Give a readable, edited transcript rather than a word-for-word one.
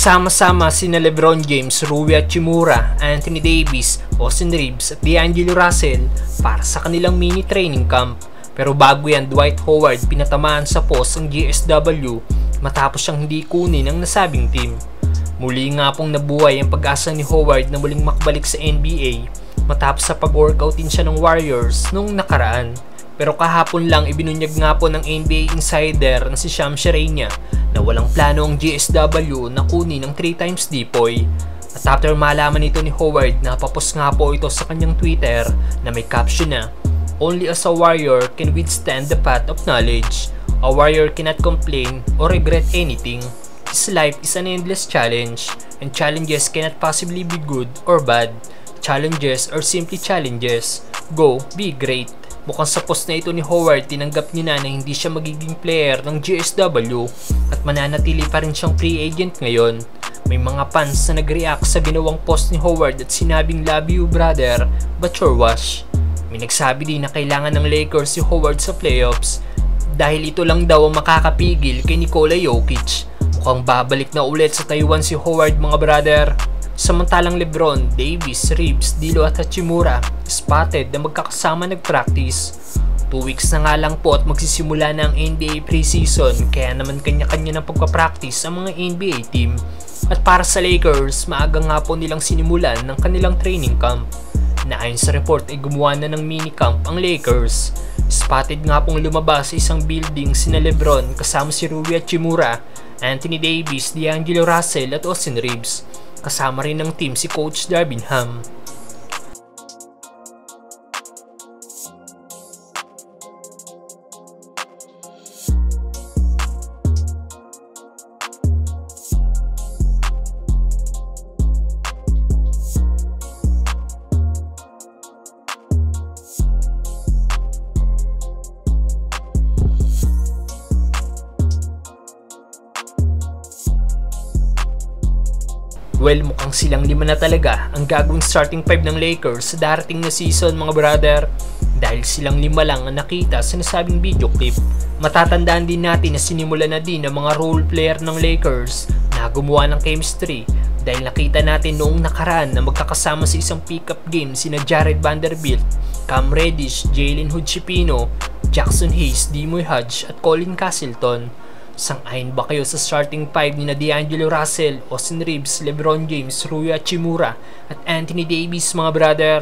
Nagsama-sama sina LeBron James, Rui Hachimura, Anthony Davis, Austin Reeves at D'Angelo Russell para sa kanilang mini training camp. Pero bago yan, Dwight Howard pinatamaan sa post ang GSW matapos siyang hindi kunin ang nasabing team. Muli nga pong nabuhay ang pag-asa ni Howard na muling makbalik sa NBA matapos sa pag-workout din siya ng Warriors noong nakaraan. Pero kahapon lang ibinunyag nga po ng NBA insider na si Shams Charania na walang plano ang GSW na kunin ng 3x Depoy. At after malaman nito ni Howard, napapos nga po ito sa kanyang Twitter na may caption na, "Only as a warrior can withstand the path of knowledge. A warrior cannot complain or regret anything. His life is an endless challenge, and challenges cannot possibly be good or bad. Challenges are simply challenges. Go, be great." Mukhang sa post na ito ni Howard, tinanggap niya na hindi siya magiging player ng GSW at mananatili pa rin siyang free agent ngayon. May mga fans na nag-react sa ginawang post ni Howard at sinabing, "Love you brother, but your wash." May nagsabi din na kailangan ng Lakers si Howard sa playoffs dahil ito lang daw ang makakapigil kay Nikola Jokic. Mukhang babalik na ulit sa Taiwan si Howard mga brother. Samantalang LeBron, Davis, Reeves, D'Lo at Hachimura spotted na magkakasama nag-practice. 2 weeks na nga lang po at magsisimula na ang NBA preseason, kaya naman kanya-kanya ng pagpapractice ang mga NBA team. At para sa Lakers, maaga nga po nilang sinimulan ng kanilang training camp. Na ayon sa report ay gumawa na ng mini camp ang Lakers. Spotted nga pong lumabas sa isang building sina LeBron kasama si Rui Hachimura, Anthony Davis, D'Angelo Russell at Austin Reeves. Kasama rin ng team si Coach Darvin Ham. Well, mukhang silang 5 na talaga ang gagawing starting 5 ng Lakers sa darating na season mga brother. Dahil silang 5 lang ang nakita sa nasabing video clip. Matatandaan din natin na sinimulan na din ang mga role player ng Lakers na gumawa ng chemistry. Dahil nakita natin noong nakaraan na magkakasama sa isang pick-up game sina Jared Vanderbilt, Cam Reddish, Jalen Hood-Schifino, Jackson Hayes, Dimoy Hodge at Colin Castleton. Sang-ayon ba kayo sa starting 5 ni D'Angelo Russell, Austin Reeves, LeBron James, Rui Hachimura at Anthony Davis mga brother?